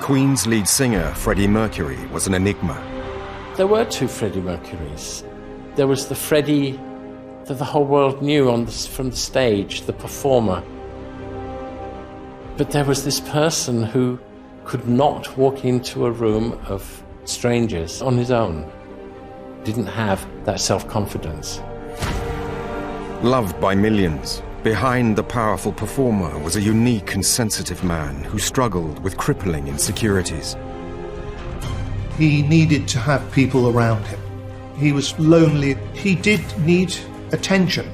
Queen's lead singer, Freddie Mercury, was an enigma. There were two Freddie Mercurys. There was the Freddie that the whole world knew from the stage, the performer. But there was this person who could not walk into a room of strangers on his own. Didn't have that self-confidence. Loved by millions, behind the powerful performer was a unique and sensitive man who struggled with crippling insecurities. He needed to have people around him. He was lonely. He did need attention.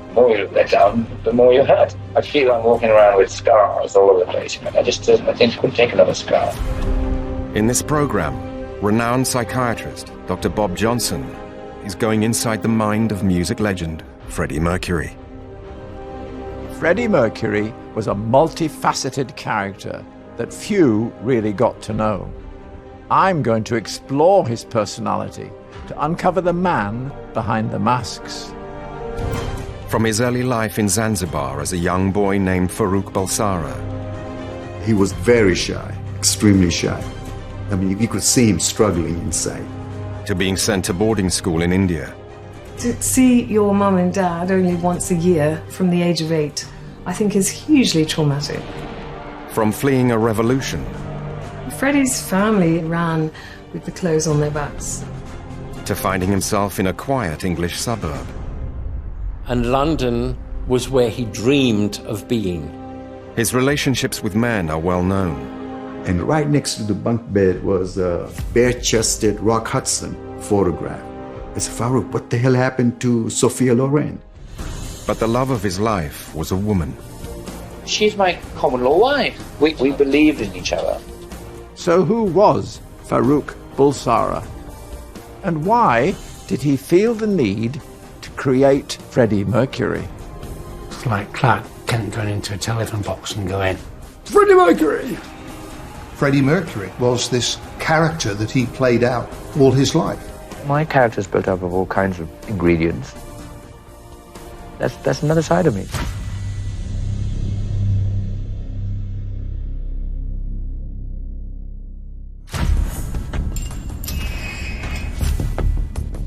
The more you let down, the more you hurt. I feel I'm walking around with scars all over the place. I think I couldn't take another scar. In this program, renowned psychiatrist Dr. Bob Johnson is going inside the mind of music legend Freddie Mercury. Freddie Mercury was a multifaceted character that few really got to know. I'm going to explore his personality to uncover the man behind the masks. From his early life in Zanzibar as a young boy named Farooq Bulsara. He was very shy, extremely shy. I mean, you could see him struggling inside. To being sent to boarding school in India. To see your mum and dad only once a year from the age of 8, I think is hugely traumatic. From fleeing a revolution. Freddie's family ran with the clothes on their backs. To finding himself in a quiet English suburb. And London was where he dreamed of being. His relationships with men are well known. And right next to the bunk bed was a bare-chested Rock Hudson photograph. I said, Farooq, what the hell happened to Sophia Loren? But the love of his life was a woman. She's my common-law wife. We believed in each other. So who was Farooq Bulsara? And why did he feel the need to create Freddie Mercury? It's like Clark Kent going into a telephone box and going, Freddie Mercury! Freddie Mercury was this character that he played out all his life. My character's built up of all kinds of ingredients. That's another side of me.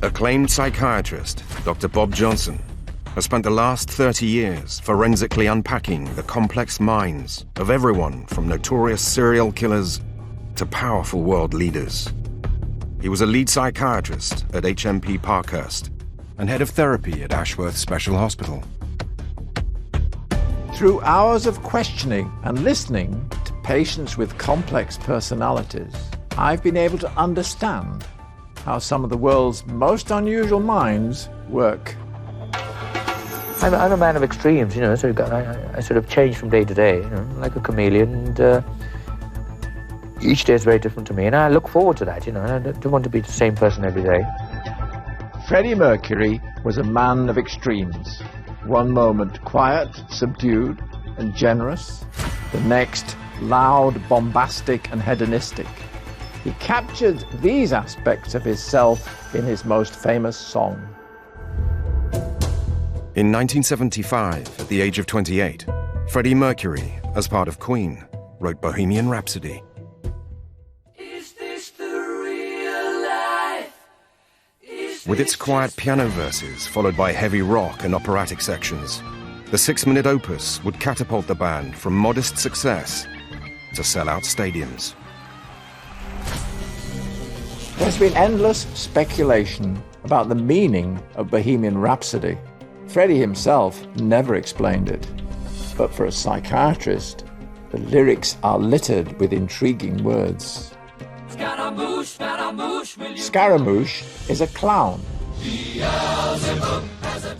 Acclaimed psychiatrist Dr. Bob Johnson has spent the last 30 years forensically unpacking the complex minds of everyone from notorious serial killers to powerful world leaders. He was a lead psychiatrist at HMP Parkhurst and head of therapy at Ashworth Special Hospital. Through hours of questioning and listening to patients with complex personalities, I've been able to understand how some of the world's most unusual minds work. I'm a man of extremes, so I sort of change from day to day, like a chameleon, and each day is very different to me, and I look forward to that, I don't want to be the same person every day. Freddie Mercury was a man of extremes. One moment quiet, subdued, and generous. The next, loud, bombastic, and hedonistic. He captured these aspects of his self in his most famous song. In 1975, at the age of 28, Freddie Mercury, as part of Queen, wrote Bohemian Rhapsody. With its quiet piano verses, followed by heavy rock and operatic sections, the 6-minute opus would catapult the band from modest success to sell-out stadiums. There's been endless speculation about the meaning of Bohemian Rhapsody. Freddie himself never explained it. But for a psychiatrist, the lyrics are littered with intriguing words. Scaramouche is a clown.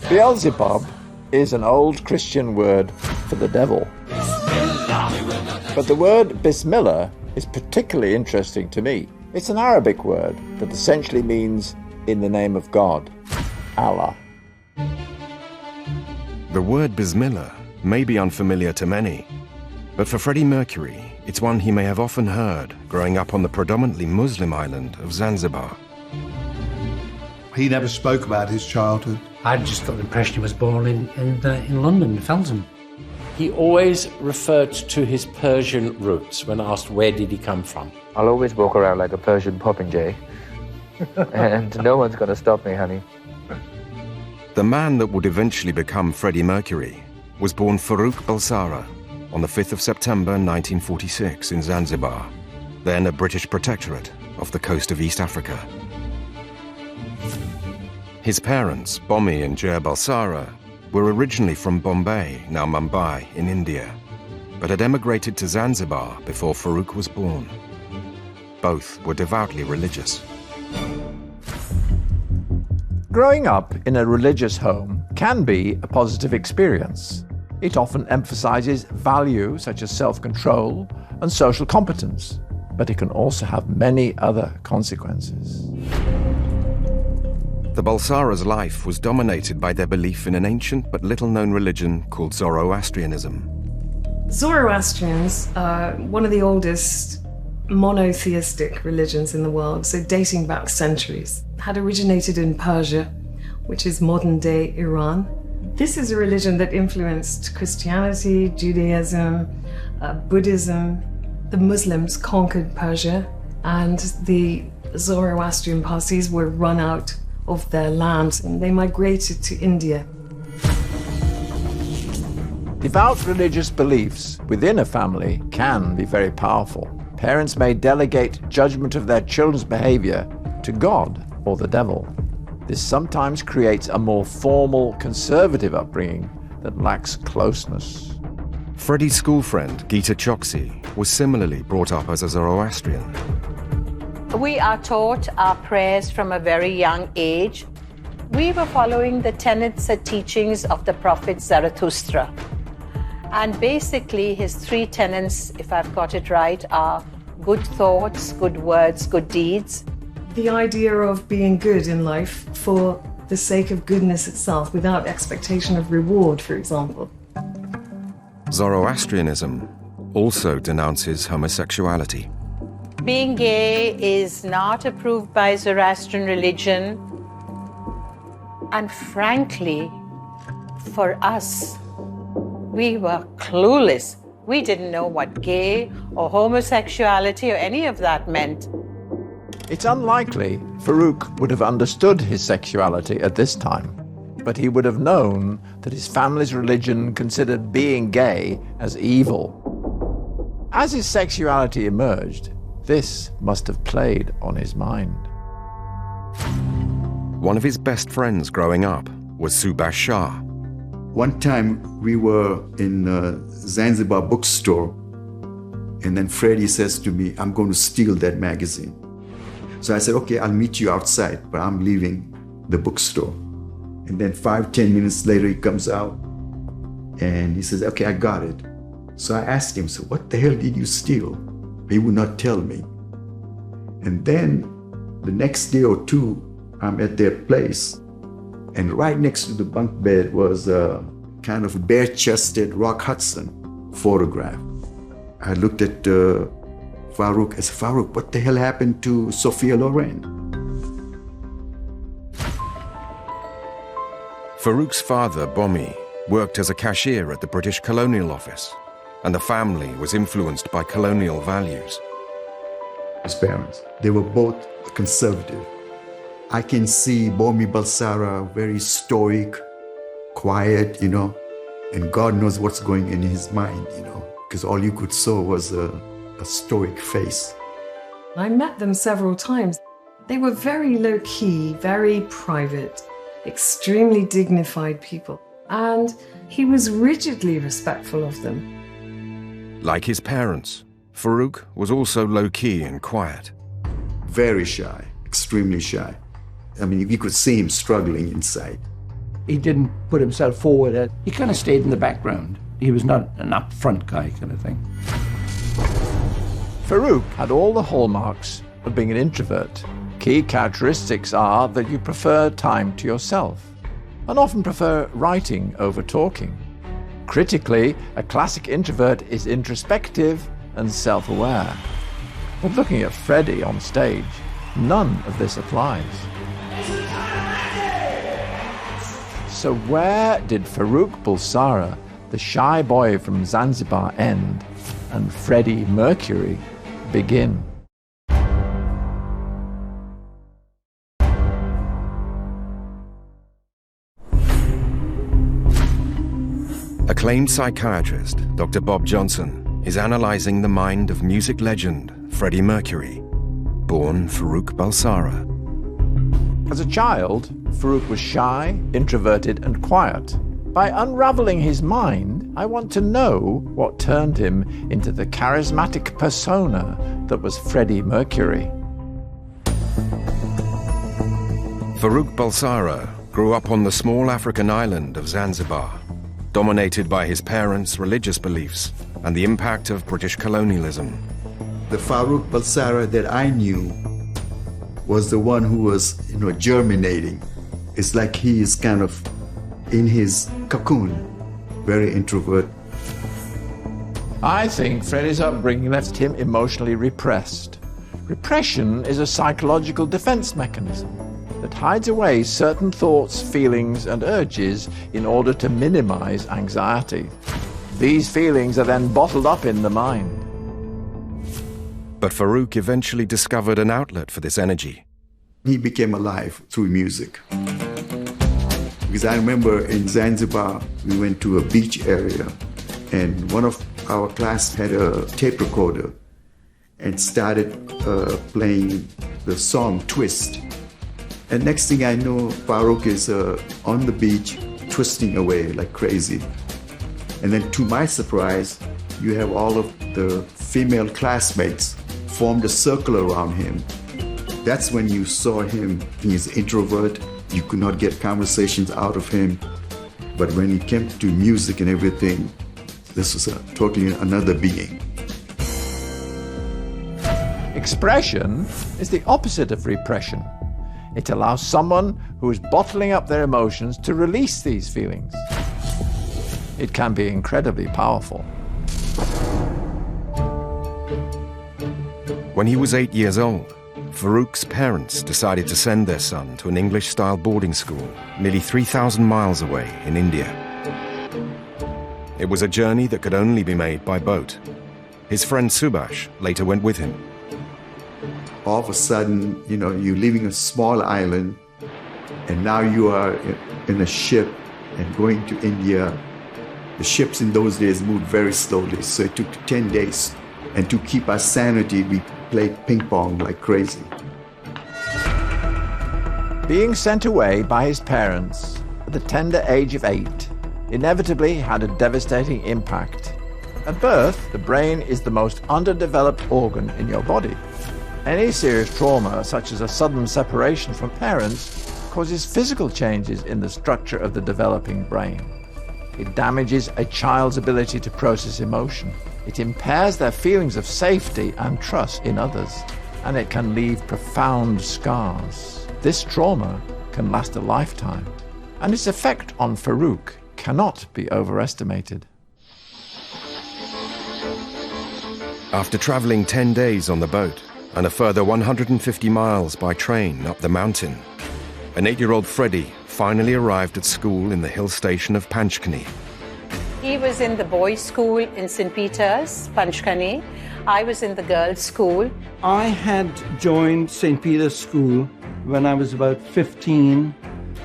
Beelzebub is an old Christian word for the devil. But the word Bismillah is particularly interesting to me. It's an Arabic word that essentially means in the name of God, Allah. The word Bismillah may be unfamiliar to many, but for Freddie Mercury, it's one he may have often heard growing up on the predominantly Muslim island of Zanzibar. He never spoke about his childhood. I just got the impression he was born in London, Feltham. He always referred to his Persian roots when asked where did he come from. I'll always walk around like a Persian popinjay. And no one's going to stop me, honey. The man that would eventually become Freddie Mercury was born Farooq Balsara on the 5th of September 1946 in Zanzibar, then a British protectorate off the coast of East Africa. His parents, Bommi and Jaya Balsara, were originally from Bombay, now Mumbai, in India, but had emigrated to Zanzibar before Farooq was born. Both were devoutly religious. Growing up in a religious home can be a positive experience. It often emphasizes values such as self-control and social competence, but it can also have many other consequences. The Balsara's life was dominated by their belief in an ancient but little-known religion called Zoroastrianism. Zoroastrians are one of the oldest monotheistic religions in the world, so dating back centuries. Had originated in Persia, which is modern-day Iran. This is a religion that influenced Christianity, Judaism, Buddhism. The Muslims conquered Persia, and the Zoroastrian Parsis were run out of their lands, and they migrated to India. Devout religious beliefs within a family can be very powerful. Parents may delegate judgment of their children's behavior to God or the devil. This sometimes creates a more formal, conservative upbringing that lacks closeness. Freddie's school friend, Geeta Choksi, was similarly brought up as a Zoroastrian. We are taught our prayers from a very young age. We were following the tenets and teachings of the prophet Zarathustra. And basically his three tenets, if I've got it right, are good thoughts, good words, good deeds. The idea of being good in life for the sake of goodness itself, without expectation of reward, for example. Zoroastrianism also denounces homosexuality. Being gay is not approved by Zoroastrian religion. And frankly, for us, we were clueless. We didn't know what gay or homosexuality or any of that meant. It's unlikely Farooq would have understood his sexuality at this time, but he would have known that his family's religion considered being gay as evil. As his sexuality emerged, this must have played on his mind. One of his best friends growing up was Subhash Shah. One time we were in a Zanzibar bookstore, and then Freddie says to me, I'm going to steal that magazine. So I said, okay, I'll meet you outside, but I'm leaving the bookstore. And then 5-10 minutes later, he comes out and he says, okay, I got it. So I asked him, so what the hell did you steal? He would not tell me. And then the next day or two, I'm at their place, and right next to the bunk bed was a kind of bare-chested Rock Hudson photograph. I looked at Farooq. I said, Farooq, what the hell happened to Sophia Loren? Farooq's father, Bommi, worked as a cashier at the British Colonial Office, and the family was influenced by colonial values. His parents, they were both conservative. I can see Bommi Balsara very stoic, quiet, and God knows what's going in his mind, because all you could saw was a stoic face. I met them several times. They were very low-key, very private, extremely dignified people, and he was rigidly respectful of them. Like his parents, Farooq was also low-key and quiet. Very shy, extremely shy. I mean, you could see him struggling inside. He didn't put himself forward. He kind of stayed in the background. He was not an upfront guy kind of thing. Farooq had all the hallmarks of being an introvert. Key characteristics are that you prefer time to yourself and often prefer writing over talking. Critically, a classic introvert is introspective and self-aware. But looking at Freddie on stage, none of this applies. So where did Farooq Balsara the shy boy from Zanzibar end and Freddie Mercury begin. Acclaimed psychiatrist Dr. Bob Johnson is analyzing the mind of music legend Freddie Mercury, born Farouk Balsara. As a child, Farouk was shy, introverted, and quiet. By unraveling his mind, I want to know what turned him into the charismatic persona that was Freddie Mercury. Farouk Balsara grew up on the small African island of Zanzibar, dominated by his parents' religious beliefs and the impact of British colonialism. The Farouk Balsara that I knew was the one who was, germinating. It's like he is kind of in his cocoon, very introvert. I think Freddie's upbringing left him emotionally repressed. Repression is a psychological defense mechanism that hides away certain thoughts, feelings, and urges in order to minimize anxiety. These feelings are then bottled up in the mind. But Farouk eventually discovered an outlet for this energy. He became alive through music. Because I remember in Zanzibar, we went to a beach area, and one of our class had a tape recorder and started playing the song Twist. And next thing I know, Farouk is on the beach, twisting away like crazy. And then to my surprise, you have all of the female classmates formed a circle around him. That's when you saw him. He's an introvert. You could not get conversations out of him. But when it came to music and everything, this was totally another being. Expression is the opposite of repression. It allows someone who is bottling up their emotions to release these feelings. It can be incredibly powerful. When he was 8 years old, Farouk's parents decided to send their son to an English-style boarding school nearly 3,000 miles away in India. It was a journey that could only be made by boat. His friend Subhash later went with him. All of a sudden, you're leaving a small island, and now you are in a ship and going to India. The ships in those days moved very slowly, so it took 10 days. And to keep our sanity, we played ping pong like crazy. Being sent away by his parents at the tender age of 8 inevitably had a devastating impact. At birth, the brain is the most underdeveloped organ in your body. Any serious trauma, such as a sudden separation from parents, causes physical changes in the structure of the developing brain. It damages a child's ability to process emotion. It impairs their feelings of safety and trust in others, and it can leave profound scars. This trauma can last a lifetime, and its effect on Farouk cannot be overestimated. After traveling 10 days on the boat and a further 150 miles by train up the mountain, an 8-year-old Freddie finally arrived at school in the hill station of Panchkani. He was in the boys' school in St. Peter's, Panchkani. I was in the girls' school. I had joined St. Peter's School when I was about 15,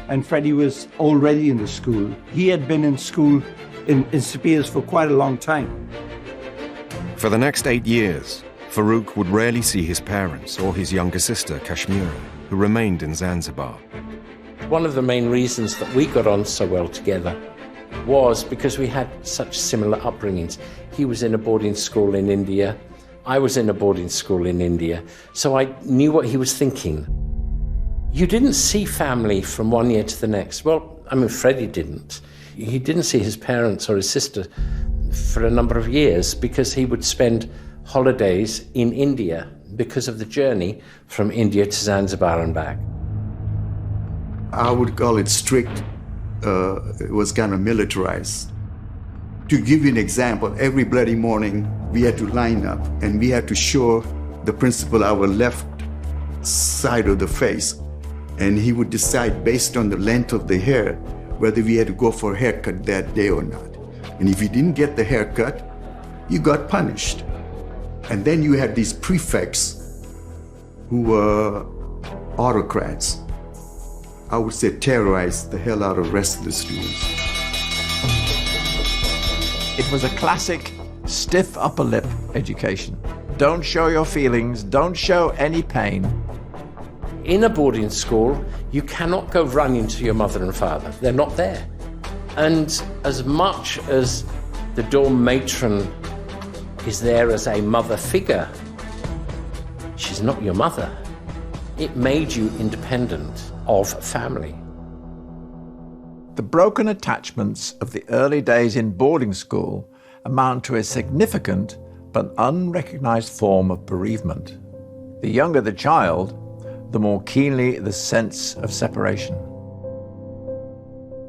and Freddie was already in the school. He had been in school in St. Peter's for quite a long time. For the next 8 years, Farouk would rarely see his parents or his younger sister, Kashmira, who remained in Zanzibar. One of the main reasons that we got on so well together was because we had such similar upbringings. He was in a boarding school in India. I was in a boarding school in India. So I knew what he was thinking. You didn't see family from one year to the next. Well, Freddie didn't. He didn't see his parents or his sister for a number of years because he would spend holidays in India because of the journey from India to Zanzibar and back. I would call it strict. It was kind of militarized. To give you an example, every bloody morning we had to line up and we had to show the principal our left side of the face, and he would decide based on the length of the hair whether we had to go for a haircut that day or not. And if you didn't get the haircut, you got punished. And then you had these prefects who were autocrats. I would say terrorized the hell out of the rest of the students. It was a classic stiff upper lip education. Don't show your feelings, don't show any pain. In a boarding school, you cannot go running to your mother and father. They're not there. And as much as the dorm matron is there as a mother figure, she's not your mother. It made you independent of family. The broken attachments of the early days in boarding school amount to a significant but unrecognized form of bereavement. The younger the child, the more keenly the sense of separation.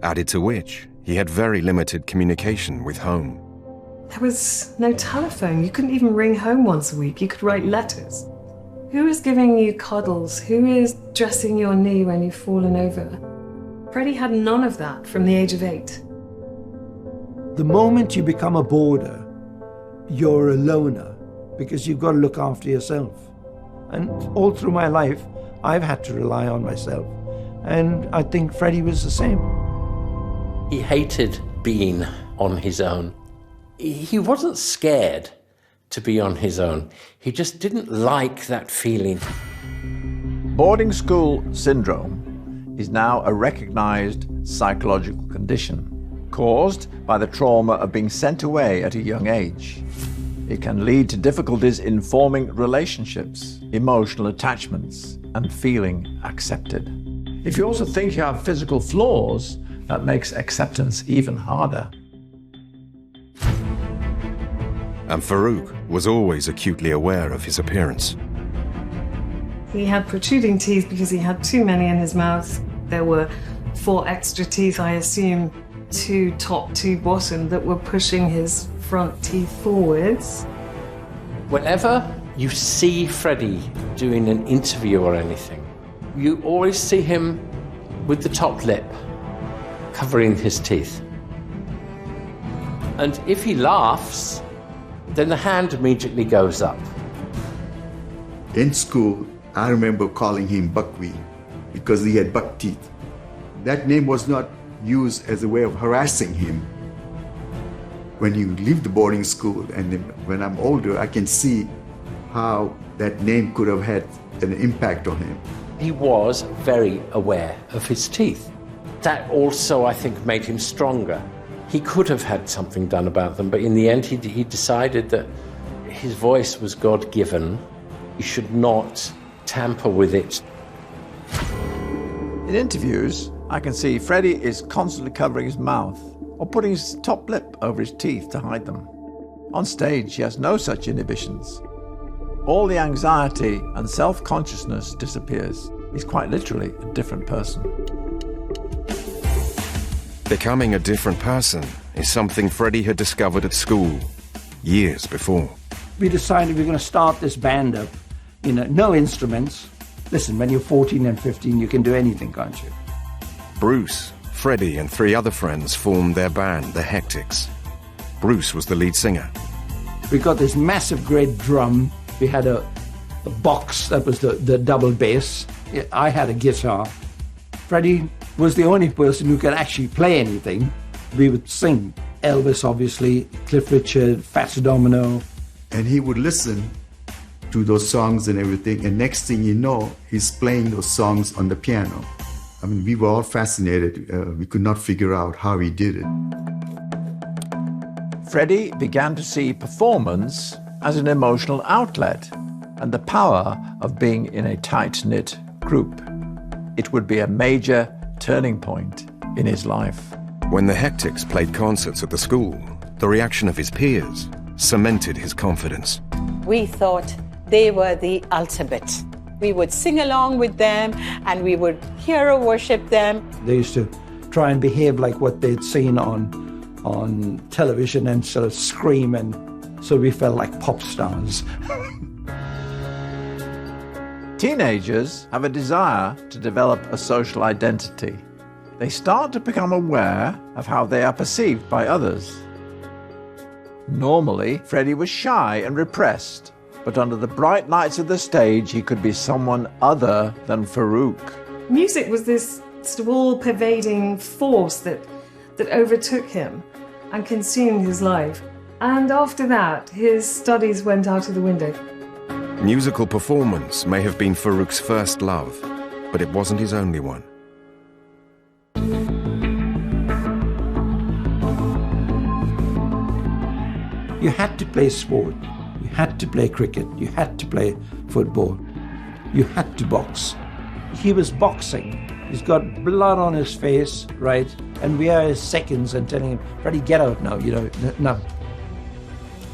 Added to which, he had very limited communication with home. There was no telephone. You couldn't even ring home once a week. You could write letters. Who is giving you cuddles? Who is dressing your knee when you've fallen over? Freddie had none of that from the age of 8. The moment you become a boarder, you're a loner because you've got to look after yourself. And all through my life, I've had to rely on myself. And I think Freddie was the same. He hated being on his own. He wasn't scared to be on his own. He just didn't like that feeling. Boarding school syndrome is now a recognized psychological condition caused by the trauma of being sent away at a young age. It can lead to difficulties in forming relationships, emotional attachments, and feeling accepted. If you also think you have physical flaws, that makes acceptance even harder. And Farouk was always acutely aware of his appearance. He had protruding teeth because he had too many in his mouth. There were 4 extra teeth, I assume, 2 top, 2 bottom, that were pushing his front teeth forwards. Whenever you see Freddie doing an interview or anything, you always see him with the top lip covering his teeth. And if he laughs, then the hand immediately goes up. In school, I remember calling him Buckwheat because he had buck teeth. That name was not used as a way of harassing him. When you leave the boarding school and when I'm older, I can see how that name could have had an impact on him. He was very aware of his teeth. That also, I think, made him stronger. He could have had something done about them, but in the end he decided that his voice was God-given. He should not tamper with it. In interviews, I can see Freddie is constantly covering his mouth or putting his top lip over his teeth to hide them. On stage, he has no such inhibitions. All the anxiety and self-consciousness disappears. He's quite literally a different person. Becoming a different person is something Freddie had discovered at school years before. We decided we're going to start this band up. No instruments. Listen, when you're 14 and 15, you can do anything, can't you? Bruce, Freddie, and 3 other friends formed their band, the Hectics. Bruce was the lead singer. We got this massive great drum. We had a box that was the double bass. I had a guitar. Freddie was the only person who could actually play anything. We would sing. Elvis, obviously, Cliff Richard, Fats Domino. And he would listen to those songs and everything, and next thing you know, he's playing those songs on the piano. I mean, we were all fascinated. We could not figure out how he did it. Freddie began to see performance as an emotional outlet and the power of being in a tight-knit group. It would be a major turning point in his life. When the Hectics played concerts at the school, the reaction of his peers cemented his confidence. We thought they were the ultimate. We would sing along with them and we would hero worship them. They used to try and behave like what they'd seen on television and sort of scream, and so we felt like pop stars. Teenagers have a desire to develop a social identity. They start to become aware of how they are perceived by others. Normally, Freddie was shy and repressed, but under the bright lights of the stage, he could be someone other than Farouk. Music was this sort of all-pervading force that overtook him and consumed his life. And after that, his studies went out of the window. Musical performance may have been Farouk's first love, but it wasn't his only one. You had to play sport. You had to play cricket. You had to play football. You had to box. He was boxing. He's got blood on his face, right? And we are his seconds and telling him, Freddie, get out now, no.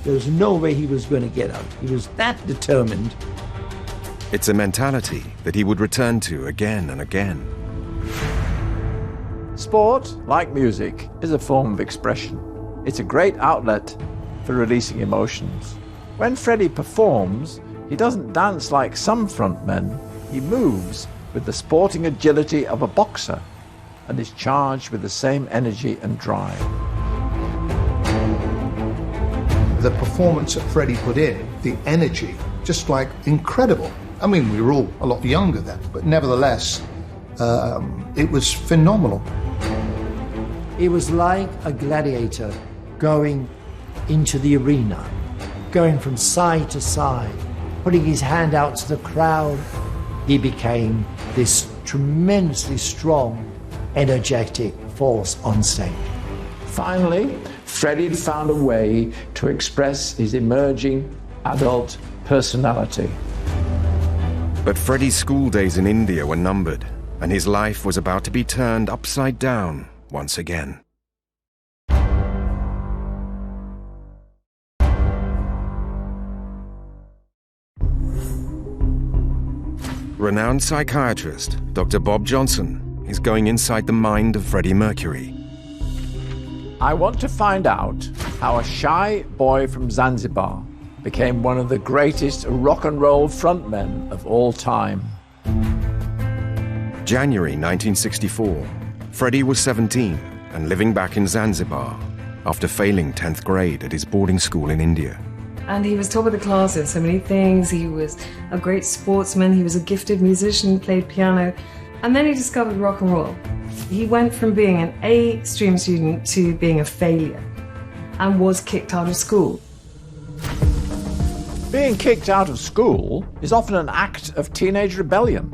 There's no way he was going to get out. He was that determined. It's a mentality that he would return to again and again. Sport, like music, is a form of expression. It's a great outlet for releasing emotions. When Freddie performs, he doesn't dance like some frontmen. He moves with the sporting agility of a boxer and is charged with the same energy and drive. The performance that Freddie put in, the energy, just like incredible. I mean, we were all a lot younger then, but nevertheless, it was phenomenal. It was like a gladiator going into the arena, going from side to side, putting his hand out to the crowd. He became this tremendously strong, energetic force on stage. Finally, Freddie found a way to express his emerging adult personality. But Freddie's school days in India were numbered, and his life was about to be turned upside down once again. Renowned psychiatrist Dr. Bob Johnson is going inside the mind of Freddie Mercury. I want to find out how a shy boy from Zanzibar became one of the greatest rock and roll frontmen of all time. January 1964. Freddie was 17 and living back in Zanzibar after failing 10th grade at his boarding school in India. And he was top of the class in so many things. He was a great sportsman. He was a gifted musician, played piano. And then he discovered rock and roll. He went from being an A stream student to being a failure and was kicked out of school. Being kicked out of school is often an act of teenage rebellion.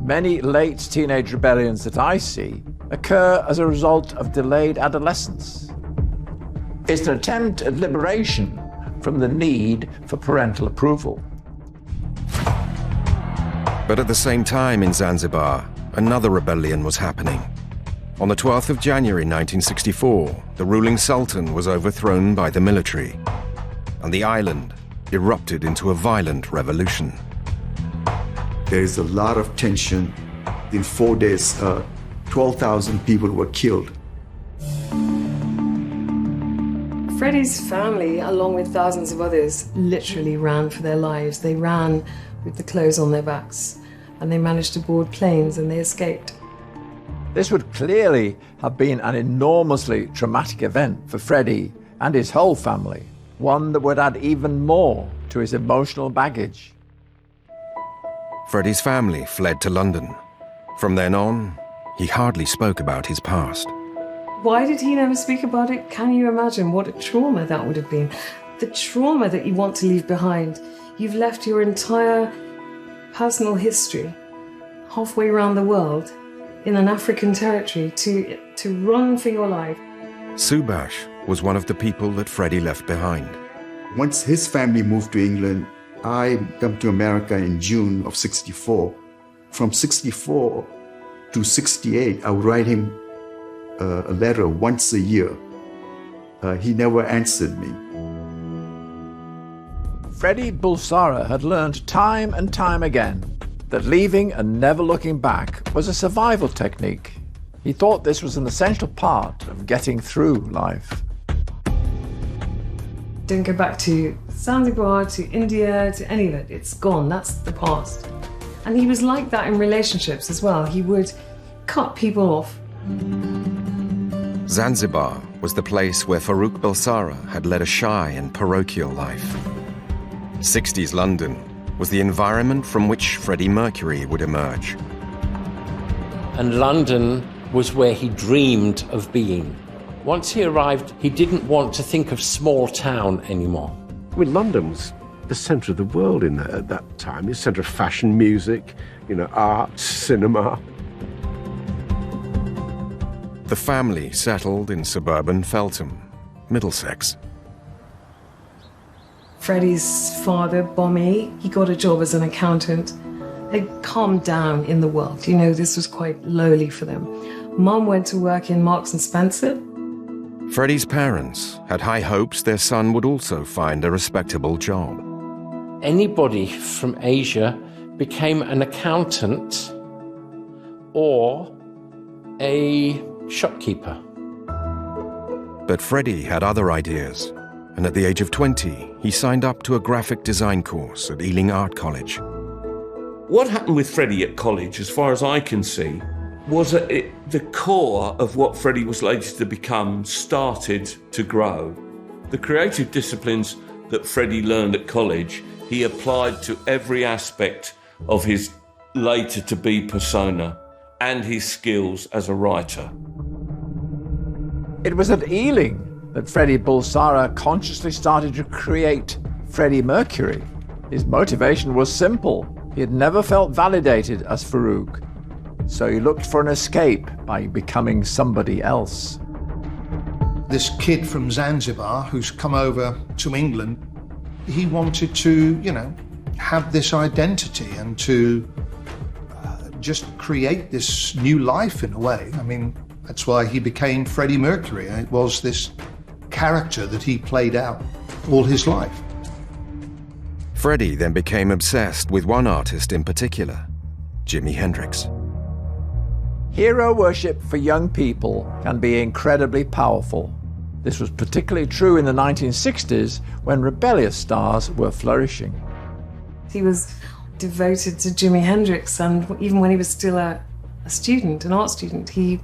Many late teenage rebellions that I see occur as a result of delayed adolescence. It's an attempt at liberation from the need for parental approval. But at the same time in Zanzibar, another rebellion was happening. On the 12th of January 1964, the ruling sultan was overthrown by the military, and the island erupted into a violent revolution. There is a lot of tension. In 4 days, 12,000 people were killed. Freddie's family, along with thousands of others, literally ran for their lives. They ran with the clothes on their backs, and they managed to board planes and they escaped. This would clearly have been an enormously traumatic event for Freddie and his whole family, one that would add even more to his emotional baggage. Freddie's family fled to London. From then on, he hardly spoke about his past. Why did he never speak about it? Can you imagine what a trauma that would have been? The trauma that you want to leave behind. You've left your entire personal history halfway around the world in an African territory to run for your life. Subhash was one of the people that Freddie left behind. Once his family moved to England, I come to America in June of 64. From 64 to 68, I would write him a letter once a year. He never answered me. Freddie Bulsara had learned time and time again that leaving and never looking back was a survival technique. He thought this was an essential part of getting through life. Don't go back to Zanzibar, to India, to any of it. It's gone. That's the past. And he was like that in relationships as well. He would cut people off. Zanzibar was the place where Farouk Bulsara had led a shy and parochial life. 60s London was the environment from which Freddie Mercury would emerge. And London was where he dreamed of being. Once he arrived, he didn't want to think of small town anymore. Well, London was the centre of the world at that time. The centre of fashion, music, art, cinema. The family settled in suburban Feltham, Middlesex. Freddie's father, Bommy, he got a job as an accountant. They calmed down in the world. This was quite lowly for them. Mum went to work in Marks and Spencer. Freddie's parents had high hopes their son would also find a respectable job. Anybody from Asia became an accountant or a shopkeeper. But Freddie had other ideas, and at the age of 20, he signed up to a graphic design course at Ealing Art College. What happened with Freddie at college, as far as I can see, was that the core of what Freddie was later to become started to grow. The creative disciplines that Freddie learned at college, he applied to every aspect of his later-to-be persona and his skills as a writer. It was at Ealing that Freddie Bulsara consciously started to create Freddie Mercury. His motivation was simple. He had never felt validated as Farouk, so he looked for an escape by becoming somebody else. This kid from Zanzibar who's come over to England, he wanted to, have this identity and to just create this new life in a way. That's why he became Freddie Mercury. It was this character that he played out all his life. Freddie then became obsessed with one artist in particular, Jimi Hendrix. Hero worship for young people can be incredibly powerful. This was particularly true in the 1960s when rebellious stars were flourishing. He was devoted to Jimi Hendrix, and even when he was still a student, an art student, he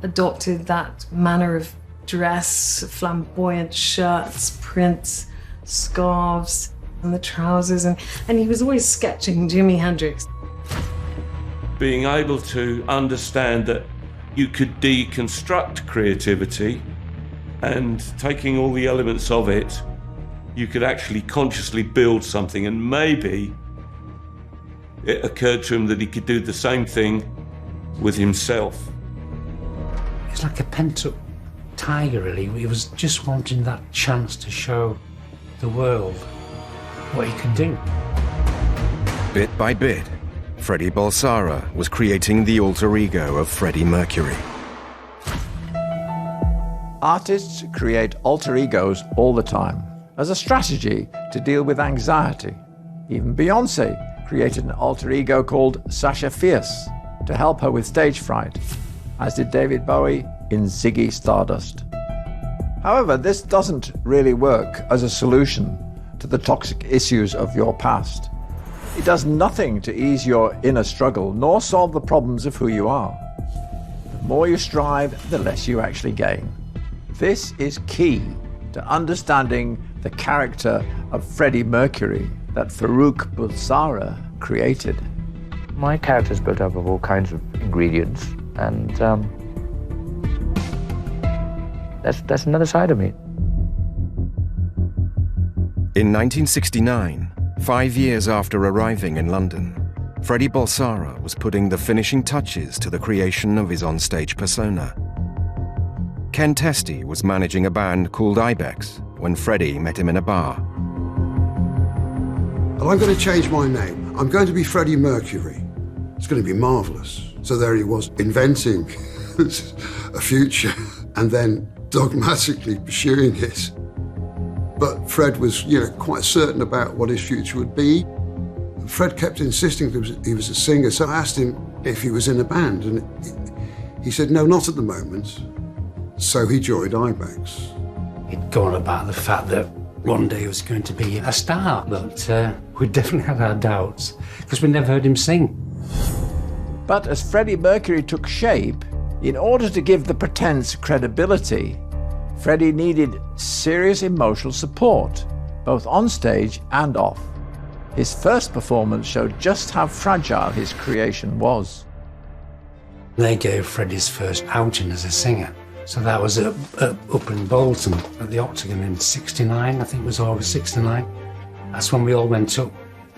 adopted that manner of dress, flamboyant shirts, prints, scarves, and the trousers, and he was always sketching Jimi Hendrix. Being able to understand that you could deconstruct creativity and taking all the elements of it, you could actually consciously build something, and maybe it occurred to him that he could do the same thing with himself. It's like a pent-up tiger, really. He was just wanting that chance to show the world what he could do. Bit by bit, Freddie Bulsara was creating the alter ego of Freddie Mercury. Artists create alter egos all the time as a strategy to deal with anxiety. Even Beyoncé created an alter ego called Sasha Fierce to help her with stage fright, as did David Bowie in Ziggy Stardust. However, this doesn't really work as a solution to the toxic issues of your past. It does nothing to ease your inner struggle, nor solve the problems of who you are. The more you strive, the less you actually gain. This is key to understanding the character of Freddie Mercury that Farouk Bulsara created. My character is built up of all kinds of ingredients, and that's another side of me. In 1969, 5 years after arriving in London, Freddie Bulsara was putting the finishing touches to the creation of his onstage persona. Ken Testy was managing a band called Ibex when Freddie met him in a bar. And I'm going to change my name. I'm going to be Freddie Mercury. It's going to be marvellous. So there he was, inventing a future and then dogmatically pursuing it. But Fred was, quite certain about what his future would be. Fred kept insisting that he was a singer, so I asked him if he was in a band, and he said, no, not at the moment. So he joined Ibex. He'd gone about the fact that one day he was going to be a star, but we definitely had our doubts, because we never heard him sing. But as Freddie Mercury took shape, he In order to give the pretense credibility, Freddie needed serious emotional support, both on stage and off. His first performance showed just how fragile his creation was. They gave Freddie's first outing as a singer. So that was up in Bolton at the Octagon in 69, I think it was August 69. That's when we all went up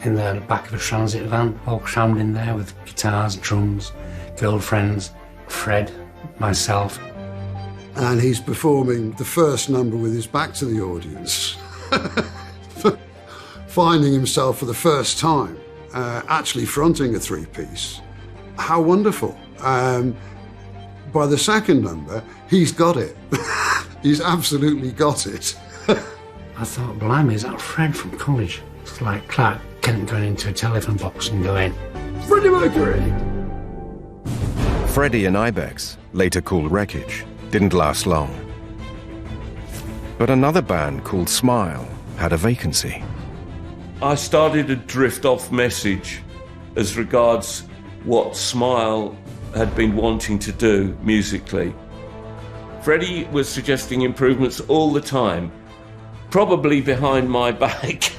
in the back of a transit van, all crammed in there with guitars, drums, girlfriends, Fred, myself. And he's performing the first number with his back to the audience. Finding himself for the first time, actually fronting a three-piece. How wonderful. By the second number, he's got it. He's absolutely got it. I thought, blimey, is that Fred from college? It's like Clark Kent going into a telephone box and going, Freddie Mercury! Freddie and Ibex, later called Wreckage, didn't last long. But another band called Smile had a vacancy. I started a drift-off message as regards what Smile had been wanting to do musically. Freddie was suggesting improvements all the time, probably behind my back.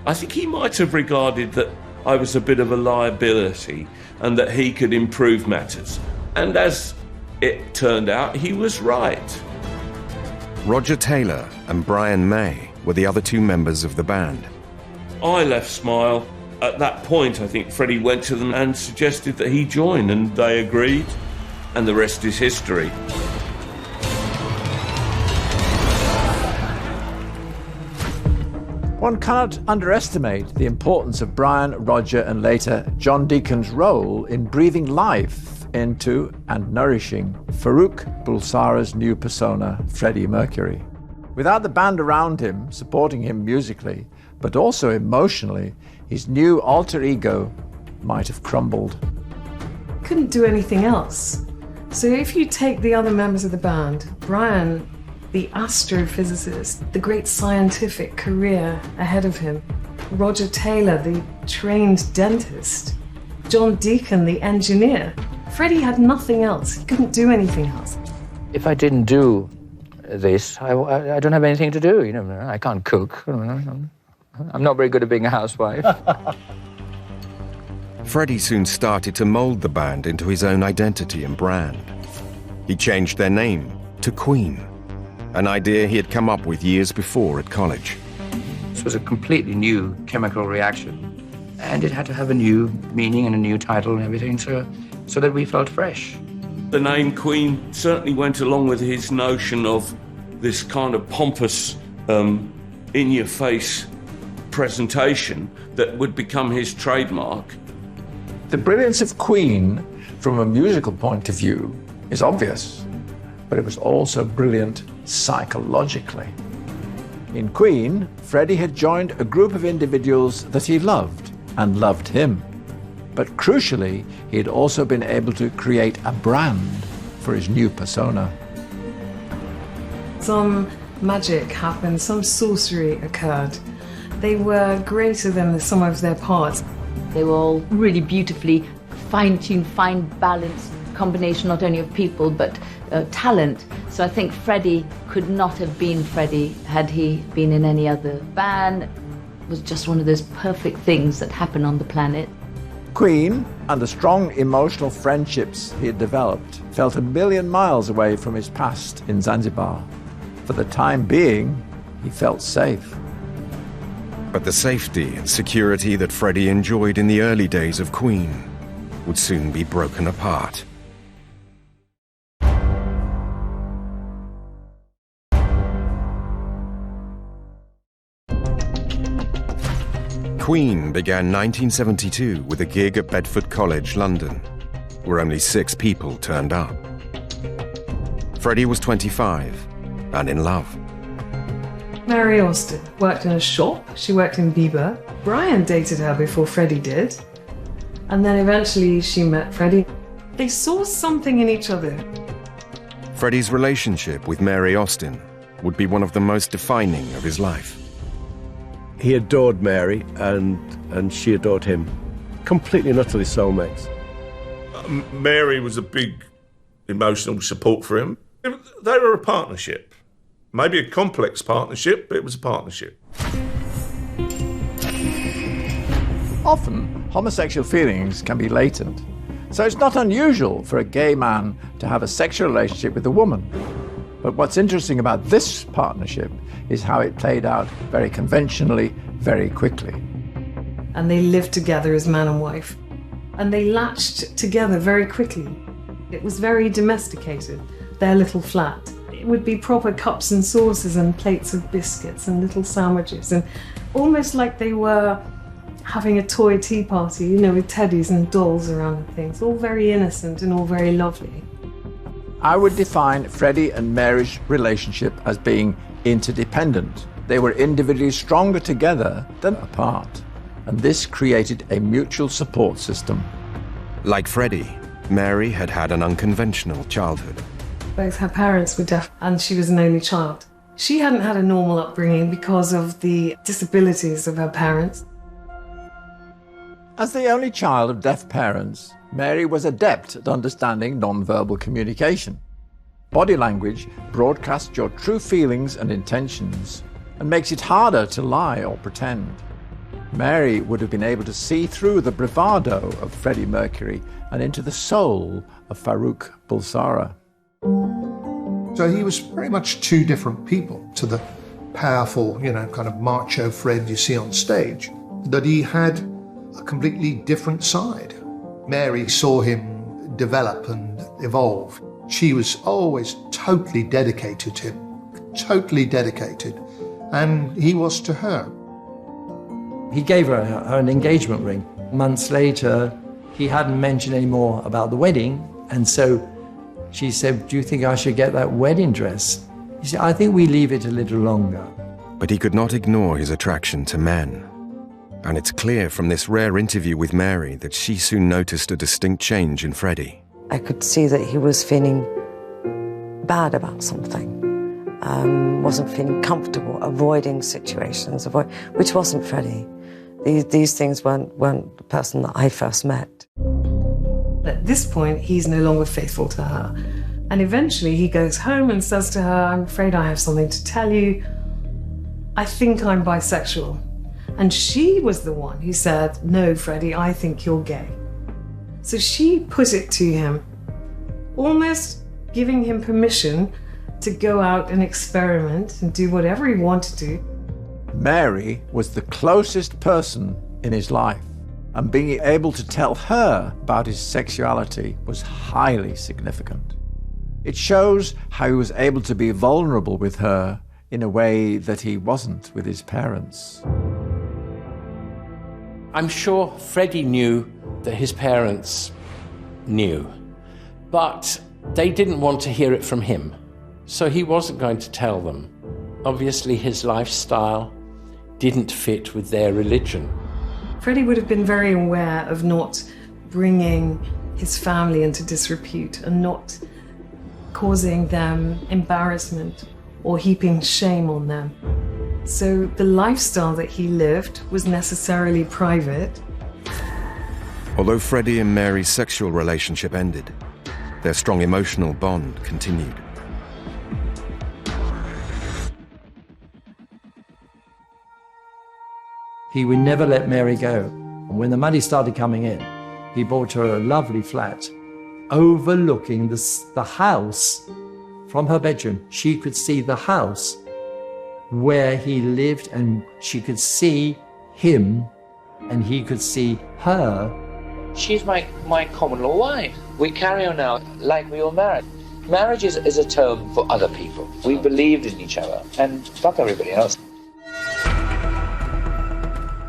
I think he might have regarded that I was a bit of a liability and that he could improve matters. And as it turned out, he was right. Roger Taylor and Brian May were the other two members of the band. I left Smile. At that point, I think Freddie went to them and suggested that he join, and they agreed, and the rest is history. One cannot underestimate the importance of Brian, Roger, and later John Deacon's role in breathing life into and nourishing Farouk Bulsara's new persona, Freddie Mercury. Without the band around him, supporting him musically, but also emotionally, his new alter ego might have crumbled. Couldn't do anything else. So if you take the other members of the band, Brian, the astrophysicist, the great scientific career ahead of him, Roger Taylor, the trained dentist, John Deacon, the engineer, Freddie had nothing else. He couldn't do anything else. If I didn't do this, I don't have anything to do. You know, I can't cook. I'm not very good at being a housewife. Freddie soon started to mold the band into his own identity and brand. He changed their name to Queen, an idea he had come up with years before at college. This was a completely new chemical reaction, and it had to have a new meaning and a new title and everything, so that we felt fresh. The name Queen certainly went along with his notion of this kind of pompous, in-your-face presentation that would become his trademark. The brilliance of Queen, from a musical point of view, is obvious, but it was also brilliant psychologically. In Queen, Freddie had joined a group of individuals that he loved and loved him. But crucially, he had also been able to create a brand for his new persona. Some magic happened, some sorcery occurred. They were greater than the sum of their parts. They were all really beautifully fine-tuned, fine balance combination not only of people but talent. So I think Freddie could not have been Freddie had he been in any other band. It was just one of those perfect things that happen on the planet. Queen, and the strong emotional friendships he had developed, felt a million miles away from his past in Zanzibar. For the time being, he felt safe. But the safety and security that Freddie enjoyed in the early days of Queen would soon be broken apart. Queen began 1972 with a gig at Bedford College, London, where only 6 people turned up. Freddie was 25 and in love. Mary Austin worked in a shop. She worked in Bieber. Brian dated her before Freddie did. And then eventually she met Freddie. They saw something in each other. Freddie's relationship with Mary Austin would be one of the most defining of his life. He adored Mary, and she adored him. Completely and utterly soulmates. Mary was a big emotional support for him. They were a partnership. Maybe a complex partnership, but it was a partnership. Often, homosexual feelings can be latent, so it's not unusual for a gay man to have a sexual relationship with a woman. But what's interesting about this partnership is how it played out very conventionally, very quickly. And they lived together as man and wife. And they latched together very quickly. It was very domesticated, their little flat. It would be proper cups and saucers and plates of biscuits and little sandwiches, and almost like they were having a toy tea party, you know, with teddies and dolls around and things, all very innocent and all very lovely. I would define Freddie and Mary's relationship as being interdependent. They were individually stronger together than apart, and this created a mutual support system. Like Freddie, Mary had had an unconventional childhood. Both her parents were deaf and she was an only child. She hadn't had a normal upbringing because of the disabilities of her parents. As the only child of deaf parents, Mary was adept at understanding non-verbal communication. Body language broadcasts your true feelings and intentions and makes it harder to lie or pretend. Mary would have been able to see through the bravado of Freddie Mercury and into the soul of Farouk Bulsara. So he was very much two different people to the powerful, you know, kind of macho Fred you see on stage, that he had a completely different side. Mary saw him develop and evolve. She was always totally dedicated to him, totally dedicated, and he was to her. He gave her an engagement ring. Months later, he hadn't mentioned any more about the wedding, and so she said, "Do you think I should get that wedding dress?" He said, "I think we leave it a little longer." But he could not ignore his attraction to men. And it's clear from this rare interview with Mary that she soon noticed a distinct change in Freddie. I could see that he was feeling bad about something, wasn't feeling comfortable, avoiding situations, which wasn't Freddie. These things weren't the person that I first met. At this point, he's no longer faithful to her. And eventually he goes home and says to her, "I'm afraid I have something to tell you. I think I'm bisexual." And she was the one who said, "No, Freddie, I think you're gay." So she put it to him, almost giving him permission to go out and experiment and do whatever he wanted to. Mary was the closest person in his life, and being able to tell her about his sexuality was highly significant. It shows how he was able to be vulnerable with her in a way that he wasn't with his parents. I'm sure Freddie knew that his parents knew, but they didn't want to hear it from him, so he wasn't going to tell them. Obviously, his lifestyle didn't fit with their religion. Freddie would have been very aware of not bringing his family into disrepute and not causing them embarrassment or heaping shame on them. So the lifestyle that he lived was necessarily private. Although Freddie and Mary's sexual relationship ended, their strong emotional bond continued. He would never let Mary go. And when the money started coming in, he bought her a lovely flat overlooking the house. From her bedroom, she could see the house where he lived, and she could see him, and he could see her. She's my common law wife. We carry on now like we were married. Marriage is a term for other people. We believed in each other, and fuck everybody else.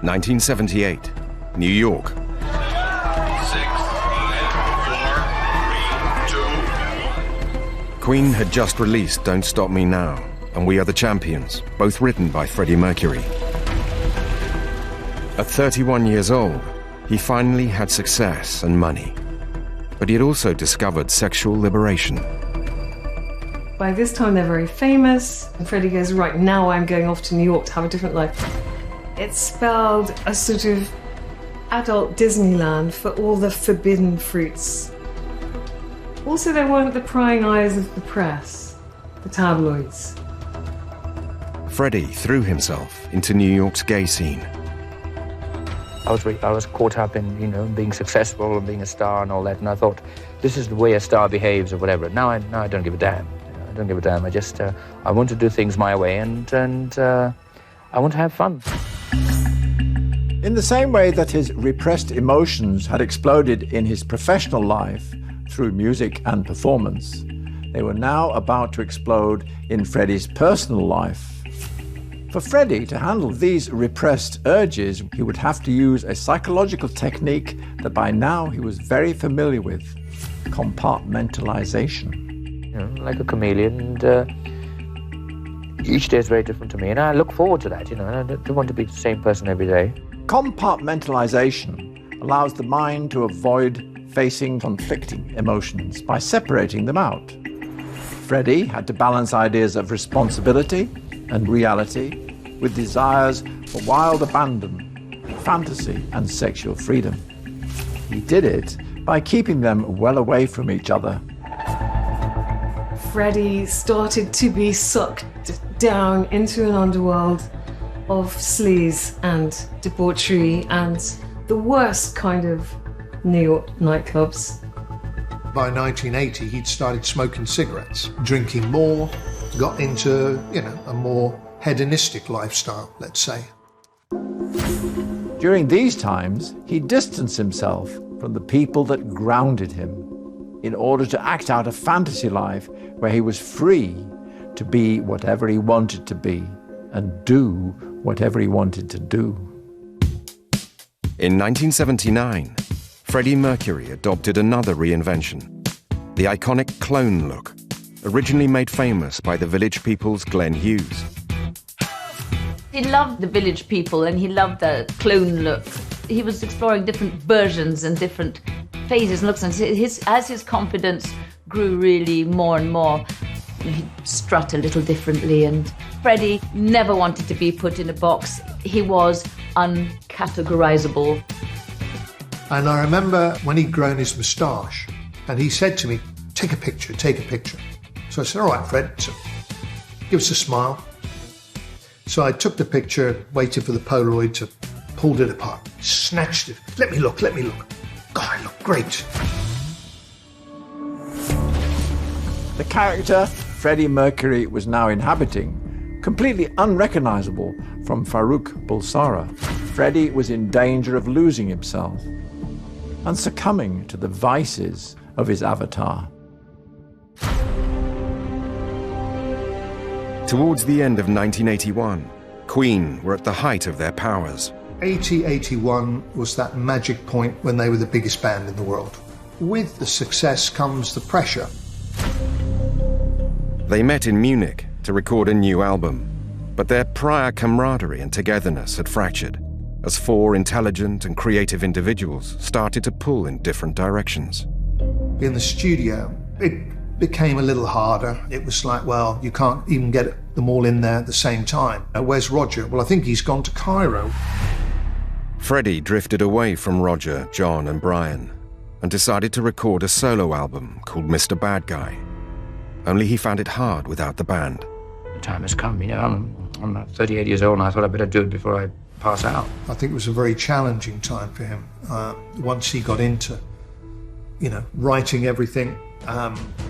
1978, New York. 6, 5, 4, 3, 2. Queen had just released Don't Stop Me Now and We Are the Champions, both written by Freddie Mercury. At 31 years old, he finally had success and money, but he had also discovered sexual liberation. By this time, they're very famous, and Freddie goes, "Right, now I'm going off to New York to have a different life." It spelled a sort of adult Disneyland for all the forbidden fruits. Also, there weren't the prying eyes of the press, the tabloids. Freddie threw himself into New York's gay scene. I was caught up in, being successful and being a star and all that, and I thought, this is the way a star behaves or whatever. Now I don't give a damn. I don't give a damn. I just, I want to do things my way and I want to have fun. In the same way that his repressed emotions had exploded in his professional life through music and performance, they were now about to explode in Freddie's personal life. For Freddie to handle these repressed urges, he would have to use a psychological technique that by now he was very familiar with: compartmentalization. Like a chameleon, and each day is very different to me, and I look forward to that. I don't want to be the same person every day. Compartmentalization allows the mind to avoid facing conflicting emotions by separating them out. Freddie had to balance ideas of responsibility and reality with desires for wild abandon, fantasy, and sexual freedom. He did it by keeping them well away from each other. Freddie started to be sucked down into an underworld of sleaze and debauchery and the worst kind of New York nightclubs. By 1980, he'd started smoking cigarettes, drinking more, got into, a more hedonistic lifestyle, let's say. During these times, he distanced himself from the people that grounded him in order to act out a fantasy life where he was free to be whatever he wanted to be and do whatever he wanted to do. In 1979, Freddie Mercury adopted another reinvention, the iconic clone look, originally made famous by the Village People's Glenn Hughes. He loved the Village People and he loved the clone look. He was exploring different versions and different phases and looks, and as his confidence grew really more and more, he'd strut a little differently, and Freddie never wanted to be put in a box. He was uncategorizable. And I remember when he'd grown his moustache, and he said to me, take a picture. So I said, all right, Fred, so give us a smile. So I took the picture, waited for the Polaroid to pulled it apart, snatched it. Let me look. God, I look great. The character Freddie Mercury was now inhabiting, completely unrecognizable from Farouk Bulsara, Freddie was in danger of losing himself and succumbing to the vices of his avatar. Towards the end of 1981, Queen were at the height of their powers. 80-81 was that magic point when they were the biggest band in the world. With the success comes the pressure. They met in Munich to record a new album, but their prior camaraderie and togetherness had fractured as four intelligent and creative individuals started to pull in different directions. In the studio, it became a little harder. It was like, well, you can't even get them all in there at the same time. Where's Roger? Well, I think he's gone to Cairo. Freddie drifted away from Roger, John, and Brian and decided to record a solo album called Mr. Bad Guy. Only he found it hard without the band. The time has come, I'm 38 years old and I thought I'd better do it before I pass out. I think it was a very challenging time for him. Once he got into, writing everything,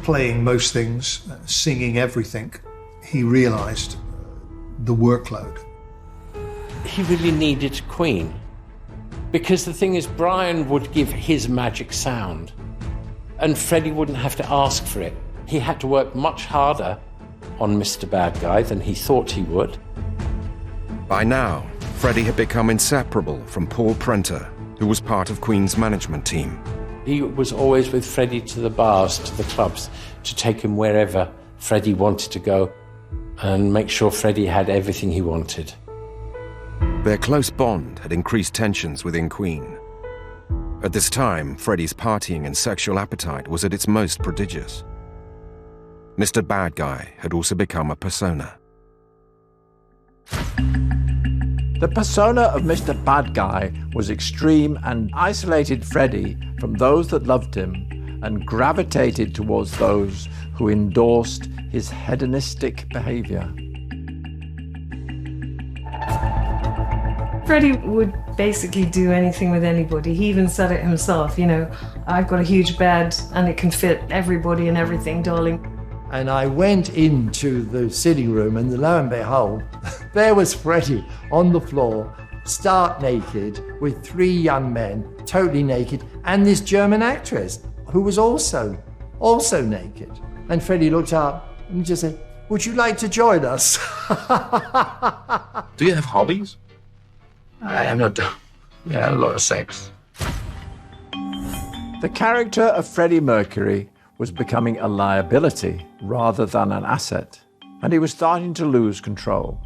playing most things, singing everything, he realized the workload. He really needed Queen. Because the thing is, Brian would give his magic sound, and Freddie wouldn't have to ask for it. He had to work much harder on Mr. Bad Guy than he thought he would. By now, Freddie had become inseparable from Paul Prenter, who was part of Queen's management team. He was always with Freddie to the bars, to the clubs, to take him wherever Freddie wanted to go and make sure Freddie had everything he wanted. Their close bond had increased tensions within Queen. At this time, Freddie's partying and sexual appetite was at its most prodigious. Mr. Bad Guy had also become a persona. The persona of Mr. Bad Guy was extreme and isolated Freddie from those that loved him and gravitated towards those who endorsed his hedonistic behavior. Freddie would basically do anything with anybody. He even said it himself, you know, I've got a huge bed and it can fit everybody and everything, darling. And I went into the sitting room and lo and behold, there was Freddie on the floor, stark naked, with 3 young men, totally naked, and this German actress who was also naked. And Freddie looked up and just said, would you like to join us? Do you have hobbies? I am not. Yeah, a lot of sex. The character of Freddie Mercury was becoming a liability rather than an asset, and he was starting to lose control.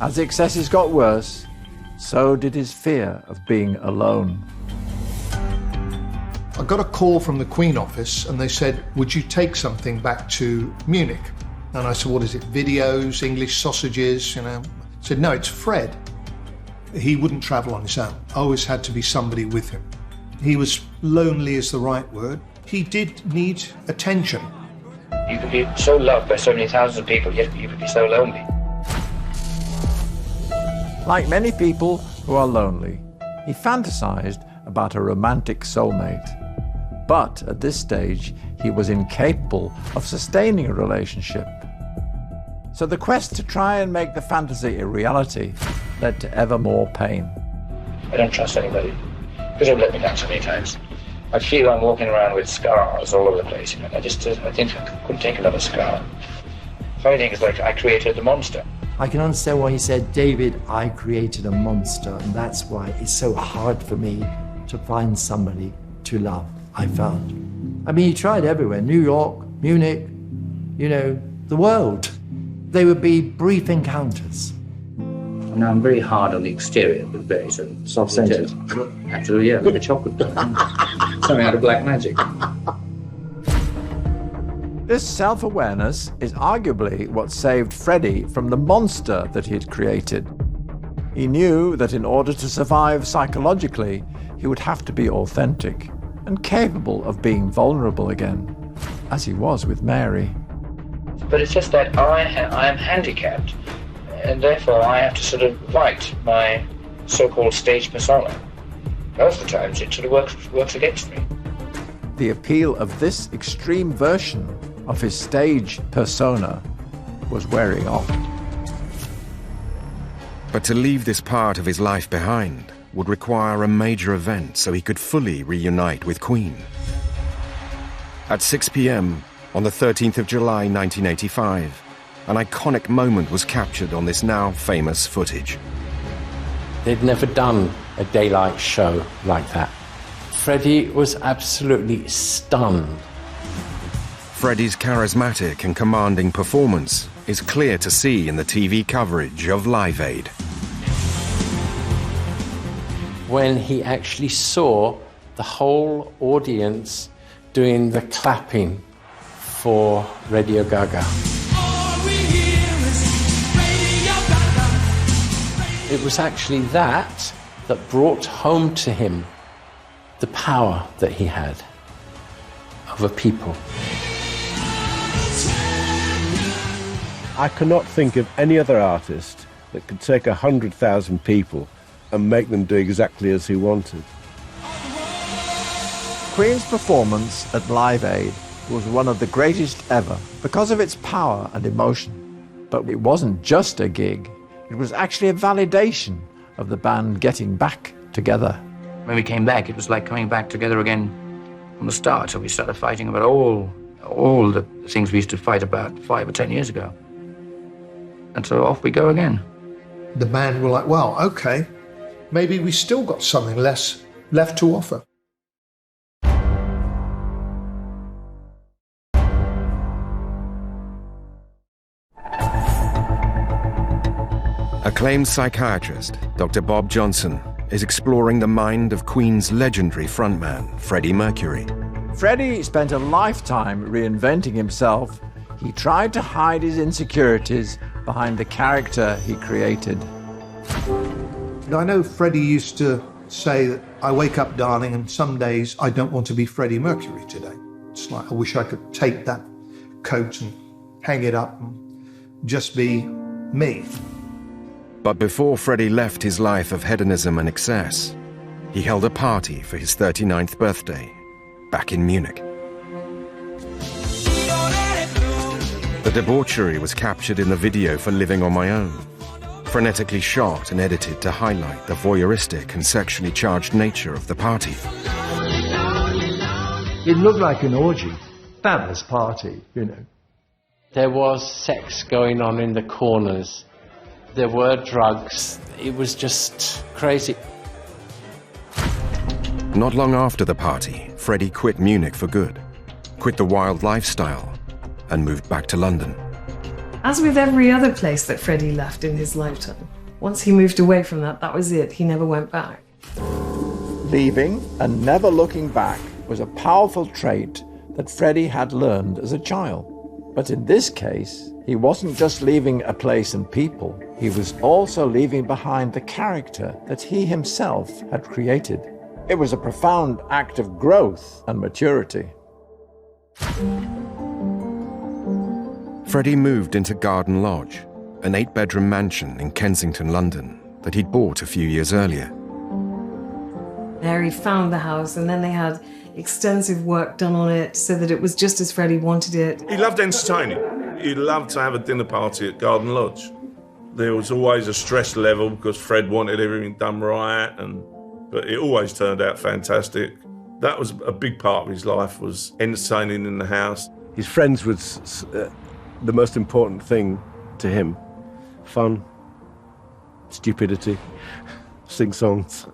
As the excesses got worse, so did his fear of being alone. I got a call from the Queen office and they said, would you take something back to Munich? And I said, what is it, videos, English sausages, you know? I said, no, it's Fred. He wouldn't travel on his own. Always had to be somebody with him. He was lonely is the right word. He did need attention. You could be so loved by so many thousands of people, yet you could be so lonely. Like many people who are lonely, he fantasized about a romantic soulmate. But at this stage, he was incapable of sustaining a relationship. So the quest to try and make the fantasy a reality led to ever more pain. I don't trust anybody, because they've let me down so many times. I feel I'm walking around with scars all over the place. You know? I think I couldn't take another scar. Funny thing is, like, I created the monster. I can understand why he said, David, I created a monster, and that's why it's so hard for me to find somebody to love, I found. I mean, he tried everywhere, New York, Munich, you know, the world. They would be brief encounters. Now, I'm very hard on the exterior, but very sort of soft-centered. Absolutely, yeah, like a chocolate. Something out of black magic. This self-awareness is arguably what saved Freddie from the monster that he had created. He knew that in order to survive psychologically, he would have to be authentic and capable of being vulnerable again, as he was with Mary. But it's just that I am handicapped, and therefore I have to sort of fight my so-called stage persona. Most of the times it sort of works against me. The appeal of this extreme version of his stage persona was wearing off. But to leave this part of his life behind would require a major event so he could fully reunite with Queen. At 6 p.m. on the 13th of July 1985, an iconic moment was captured on this now famous footage. They'd never done a daylight show like that. Freddie was absolutely stunned. Freddie's charismatic and commanding performance is clear to see in the TV coverage of Live Aid. When he actually saw the whole audience doing the clapping for Radio Gaga. It was actually that brought home to him the power that he had over people. I cannot think of any other artist that could take 100,000 people and make them do exactly as he wanted. Queen's performance at Live Aid was one of the greatest ever because of its power and emotion. But it wasn't just a gig. It was actually a validation of the band getting back together. When we came back, it was like coming back together again from the start. So we started fighting about all the things we used to fight about 5 or 10 years ago. And so off we go again. The band were like, well, okay, maybe we still got something less left to offer. Acclaimed psychiatrist Dr. Bob Johnson is exploring the mind of Queen's legendary frontman, Freddie Mercury. Freddie spent a lifetime reinventing himself. He tried to hide his insecurities behind the character he created. I know Freddie used to say that I wake up, darling, and some days I don't want to be Freddie Mercury today. It's like I wish I could take that coat and hang it up and just be me. But before Freddie left his life of hedonism and excess, he held a party for his 39th birthday back in Munich. The debauchery was captured in the video for Living on My Own, frenetically shot and edited to highlight the voyeuristic and sexually charged nature of the party. It looked like an orgy. Fabulous party, you know. There was sex going on in the corners. There were drugs. It was just crazy. Not long after the party, Freddie quit Munich for good, quit the wild lifestyle, and moved back to London. As with every other place that Freddie left in his lifetime, once he moved away from that, that was it. He never went back. Leaving and never looking back was a powerful trait that Freddie had learned as a child. But in this case, he wasn't just leaving a place and people, he was also leaving behind the character that he himself had created. It was a profound act of growth and maturity. Freddie moved into Garden Lodge, an 8-bedroom mansion in Kensington, London, that he'd bought a few years earlier. There he found the house, and then they had extensive work done on it so that it was just as Freddie wanted it. He loved entertaining. He loved to have a dinner party at Garden Lodge. There was always a stress level because Fred wanted everything done right, but it always turned out fantastic. That was a big part of his life, was entertaining in the house. His friends was the most important thing to him. Fun, stupidity, sing songs.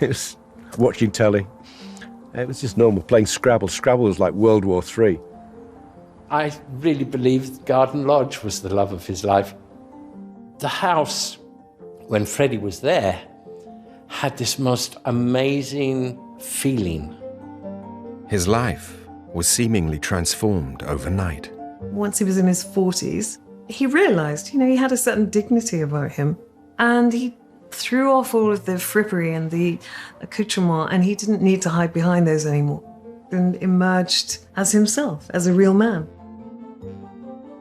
It was watching telly. It was just normal, playing Scrabble. Scrabble was like World War III. I really believe Garden Lodge was the love of his life. The house, when Freddie was there, had this most amazing feeling. His life was seemingly transformed overnight. Once he was in his 40s, he realised, he had a certain dignity about him. And he threw off all of the frippery and the accoutrement, and he didn't need to hide behind those anymore, and emerged as himself, as a real man.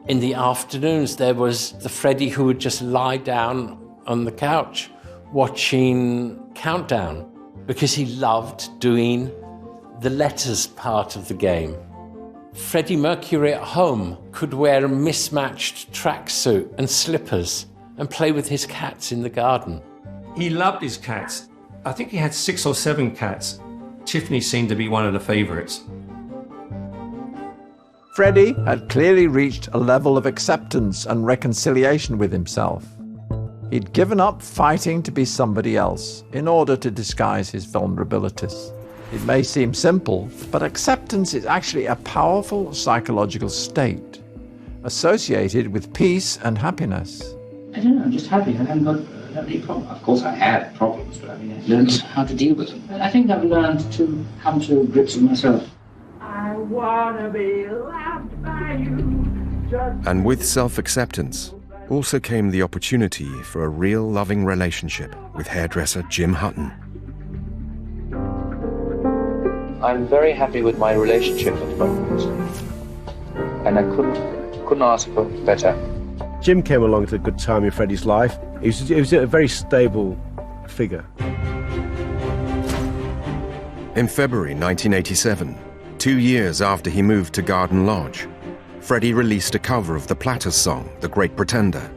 In the afternoons, there was the Freddie who would just lie down on the couch watching Countdown, because he loved doing the letters part of the game. Freddie Mercury at home could wear a mismatched tracksuit and slippers and play with his cats in the garden. He loved his cats. I think he had 6 or 7 cats. Tiffany seemed to be one of the favourites. Freddie had clearly reached a level of acceptance and reconciliation with himself. He'd given up fighting to be somebody else in order to disguise his vulnerabilities. It may seem simple, but acceptance is actually a powerful psychological state associated with peace and happiness. I don't know, I'm just happy. I haven't got any problem. Of course, I had problems, but I learned how to deal with them. I think I've learned to come to grips with myself. I wanna be loved by you. And with self-acceptance also came the opportunity for a real loving relationship with hairdresser Jim Hutton. I'm very happy with my relationship at the moment, and I couldn't ask for better. Jim came along at a good time in Freddie's life. He was a very stable figure. In February 1987, 2 years after he moved to Garden Lodge, Freddie released a cover of the Platters song, The Great Pretender.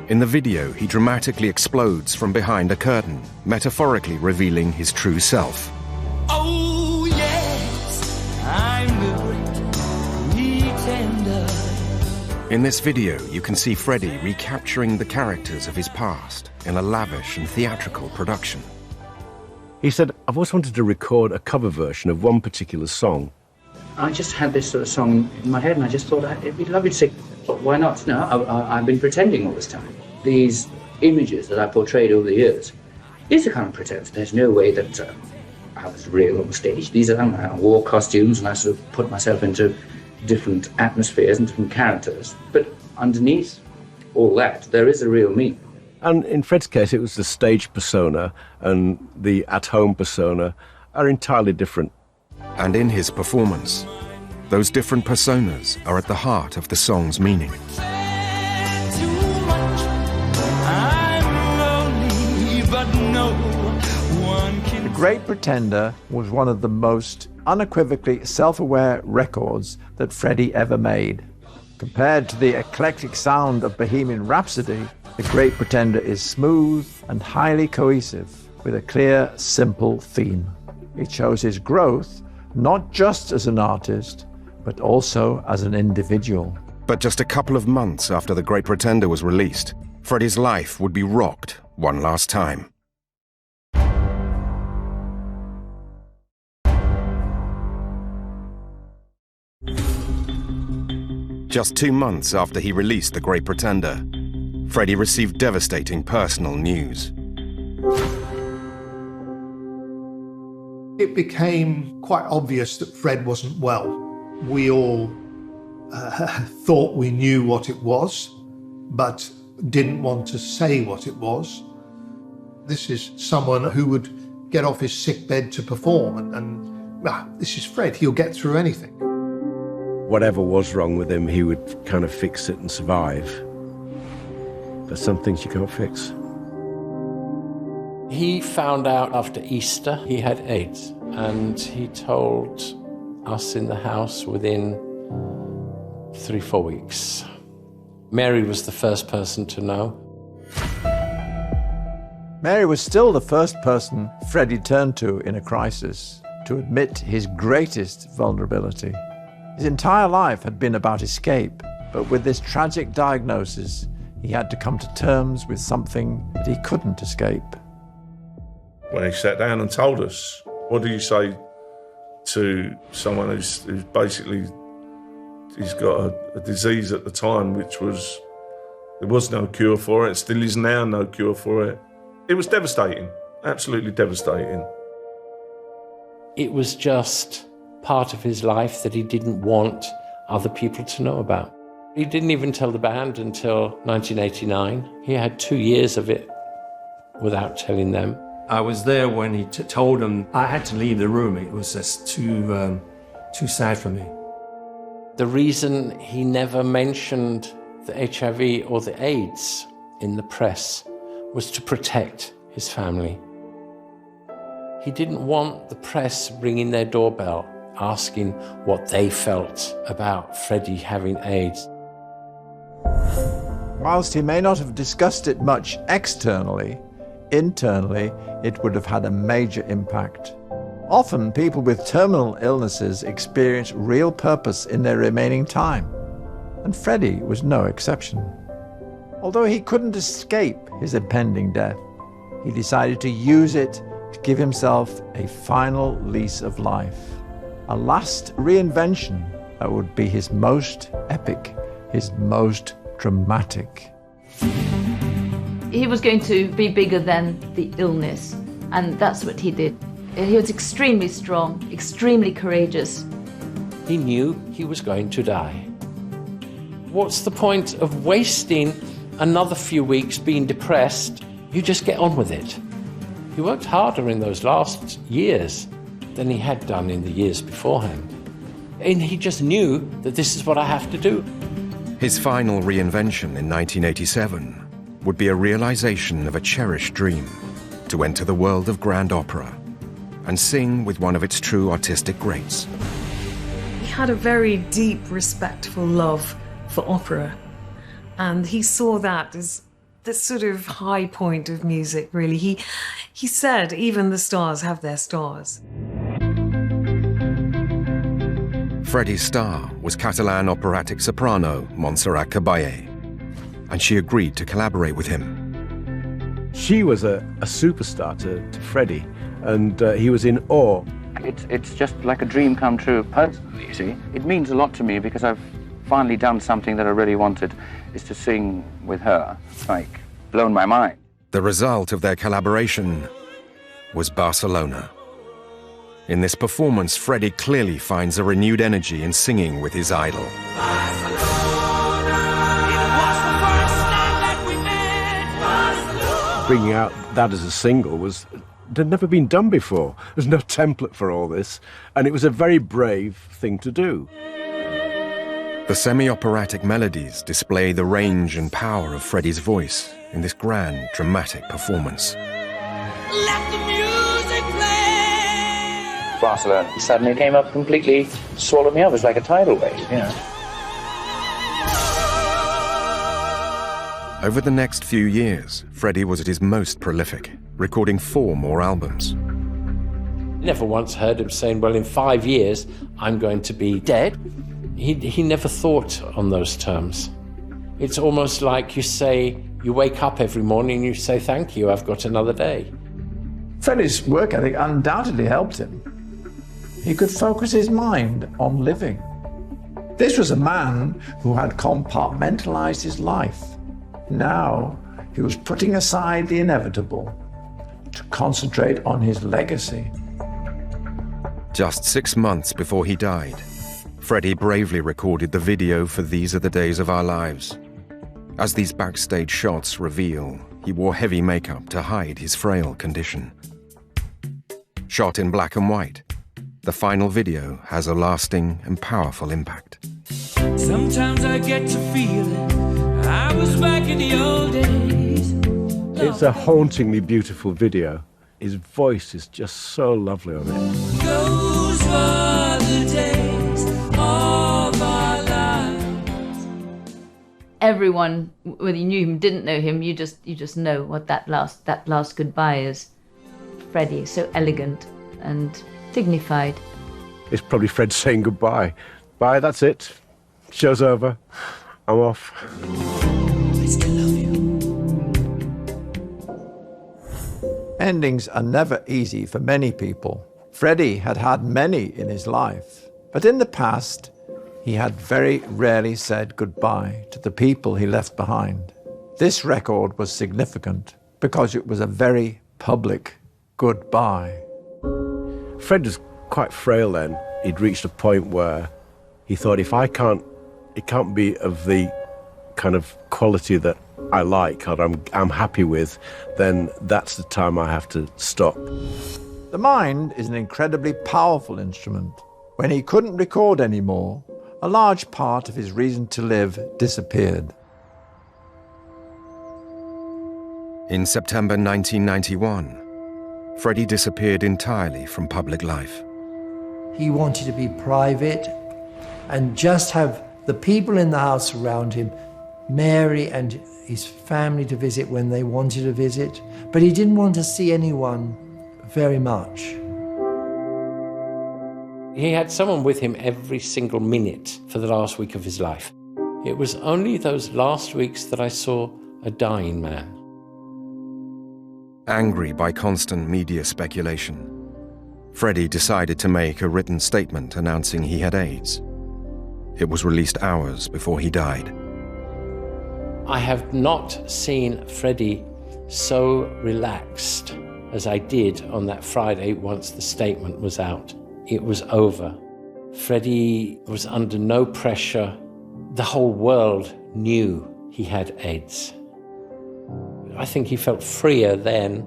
In the video, he dramatically explodes from behind a curtain, metaphorically revealing his true self. Oh yes, I'm the great pretender. In this video, you can see Freddie recapturing the characters of his past in a lavish and theatrical production. He said, I've always wanted to record a cover version of one particular song. I just had this sort of song in my head, and I just thought it'd be lovely to sing. But why not? No, I've been pretending all this time. These images that I portrayed over the years, these are kind of pretense. There's no way that I was real on stage. These are, I wore costumes, and I sort of put myself into different atmospheres and different characters. But underneath all that, there is a real me. And in Fred's case, it was the stage persona and the at-home persona are entirely different. And in his performance, those different personas are at the heart of the song's meaning. The Great Pretender was one of the most unequivocally self-aware records that Freddie ever made. Compared to the eclectic sound of Bohemian Rhapsody, The Great Pretender is smooth and highly cohesive, with a clear, simple theme. It shows his growth, not just as an artist, but also as an individual. But just a couple of months after The Great Pretender was released, Freddie's life would be rocked one last time. Just 2 months after he released The Great Pretender, Freddie received devastating personal news. It became quite obvious that Fred wasn't well. We all thought we knew what it was, but didn't want to say what it was. This is someone who would get off his sickbed to perform, and this is Fred, he'll get through anything. Whatever was wrong with him, he would kind of fix it and survive. But some things you can't fix. He found out after Easter he had AIDS, and he told us in the house within 3-4 weeks. Mary was the first person to know. Mary was still the first person Freddie turned to in a crisis to admit his greatest vulnerability. His entire life had been about escape, but with this tragic diagnosis, he had to come to terms with something that he couldn't escape. When he sat down and told us, what do you say to someone who's basically, he's got a disease at the time which was, there was no cure for it, still is now no cure for it. It was devastating, absolutely devastating. It was just part of his life that he didn't want other people to know about. He didn't even tell the band until 1989. He had 2 years of it without telling them. I was there when he told them I had to leave the room. It was just too sad for me. The reason he never mentioned the HIV or the AIDS in the press was to protect his family. He didn't want the press ringing their doorbell, asking what they felt about Freddie having AIDS. Whilst he may not have discussed it much externally, internally it would have had a major impact. Often people with terminal illnesses experience real purpose in their remaining time, and Freddie was no exception. Although he couldn't escape his impending death, he decided to use it to give himself a final lease of life. A last reinvention that would be his most epic, his most dramatic. He was going to be bigger than the illness, and that's what he did. He was extremely strong, extremely courageous. He knew he was going to die. What's the point of wasting another few weeks being depressed? You just get on with it. He worked harder in those last years than he had done in the years beforehand. And he just knew that this is what I have to do. His final reinvention in 1987 would be a realization of a cherished dream to enter the world of grand opera and sing with one of its true artistic greats. He had a very deep, respectful love for opera, and he saw that as the sort of high point of music, really. He said, even the stars have their stars. Freddie's star was Catalan operatic soprano Montserrat Caballé, and she agreed to collaborate with him. She was a superstar to Freddie, and he was in awe. It's just like a dream come true personally, you see. It means a lot to me because I've finally done something that I really wanted, is to sing with her. It's like blown my mind. The result of their collaboration was Barcelona. In this performance, Freddie clearly finds a renewed energy in singing with his idol. Barcelona, it was the first time that we met. Barcelona. bringing out that as a single had never been done before. There's no template for all this, and it was a very brave thing to do. The semi-operatic melodies display the range and power of Freddie's voice in this grand, dramatic performance. Let the music play. Barcelona suddenly came up completely, swallowed me up. It was like a tidal wave, you know. Over the next few years, Freddie was at his most prolific, recording 4 more albums. Never once heard him saying, well, in 5 years, I'm going to be dead. He never thought on those terms. It's almost like you wake up every morning and you say, thank you, I've got another day. Freddie's work ethic undoubtedly helped him. He could focus his mind on living. This was a man who had compartmentalized his life. Now he was putting aside the inevitable to concentrate on his legacy. Just 6 months before he died, Freddie bravely recorded the video for These Are the Days of Our Lives. As these backstage shots reveal, he wore heavy makeup to hide his frail condition. Shot in black and white, the final video has a lasting and powerful impact. Sometimes I get to feeling I was back in the old days. It's a hauntingly beautiful video. His voice is just so lovely on it. Those were the days of our lives. Everyone, whether you knew him, didn't know him, you just know what that last goodbye is. Freddie, so elegant and dignified. It's probably Fred saying goodbye. Bye, that's it. Show's over. I'm off. I still love you. Endings are never easy for many people. Freddie had had many in his life, but in the past, he had very rarely said goodbye to the people he left behind. This record was significant because it was a very public goodbye. Fred was quite frail then. He'd reached a point where he thought, it can't be of the kind of quality that I like or I'm happy with, then that's the time I have to stop. The mind is an incredibly powerful instrument. When he couldn't record anymore, a large part of his reason to live disappeared. In September 1991, Freddie disappeared entirely from public life. He wanted to be private and just have the people in the house around him, Mary and his family, to visit when they wanted to visit, but he didn't want to see anyone very much. He had someone with him every single minute for the last week of his life. It was only those last weeks that I saw a dying man. Angry by constant media speculation, Freddie decided to make a written statement announcing he had AIDS. It was released hours before he died. I have not seen Freddie so relaxed as I did on that Friday once the statement was out. It was over. Freddie was under no pressure. The whole world knew he had AIDS. I think he felt freer then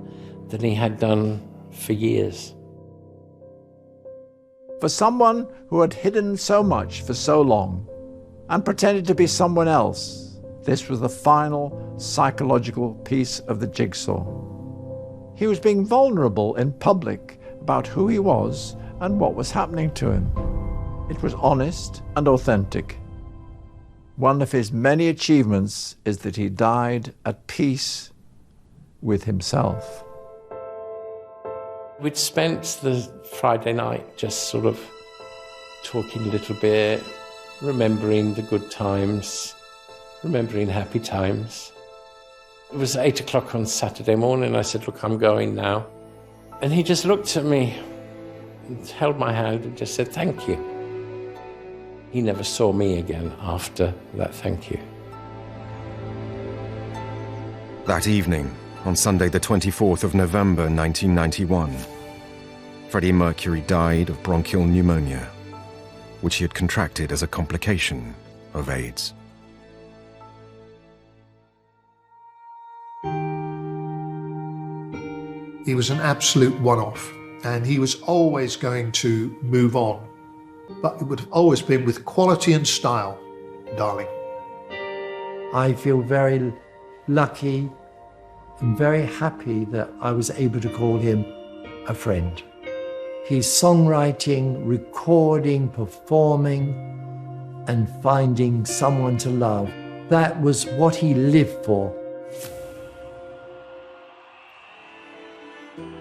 than he had done for years. For someone who had hidden so much for so long and pretended to be someone else, this was the final psychological piece of the jigsaw. He was being vulnerable in public about who he was and what was happening to him. It was honest and authentic. One of his many achievements is that he died at peace with himself. We'd spent the Friday night just sort of talking a little bit, remembering the good times, remembering happy times. It was 8 o'clock on Saturday morning. I said, look, I'm going now. And he just looked at me and held my hand and just said, thank you. He never saw me again after that thank you. That evening, on Sunday the 24th of November 1991, Freddie Mercury died of bronchial pneumonia, which he had contracted as a complication of AIDS. He was an absolute one-off, and he was always going to move on. But it would have always been with quality and style, darling. I feel very lucky and very happy that I was able to call him a friend. His songwriting, recording, performing, and finding someone to love, that was what he lived for.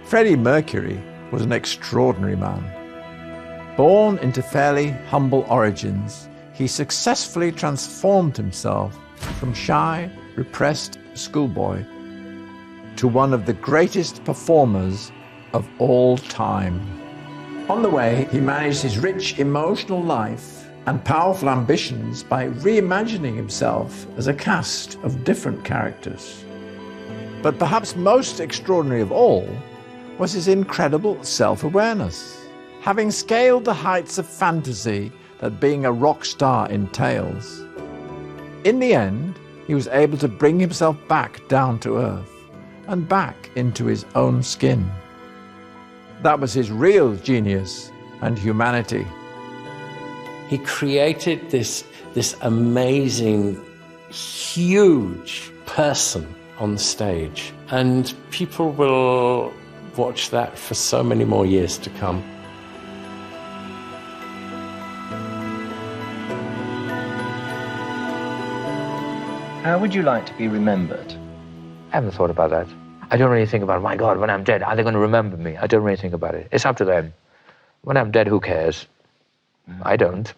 Freddie Mercury was an extraordinary man. Born into fairly humble origins, he successfully transformed himself from shy, repressed schoolboy to one of the greatest performers of all time. On the way, he managed his rich emotional life and powerful ambitions by reimagining himself as a cast of different characters. But perhaps most extraordinary of all was his incredible self-awareness. Having scaled the heights of fantasy that being a rock star entails, in the end, he was able to bring himself back down to earth and back into his own skin. That was his real genius and humanity. He created this amazing, huge person on the stage, and people will watch that for so many more years to come. How would you like to be remembered? I haven't thought about that. I don't really think about, my God, when I'm dead, are they going to remember me? I don't really think about it. It's up to them. When I'm dead, who cares? I don't.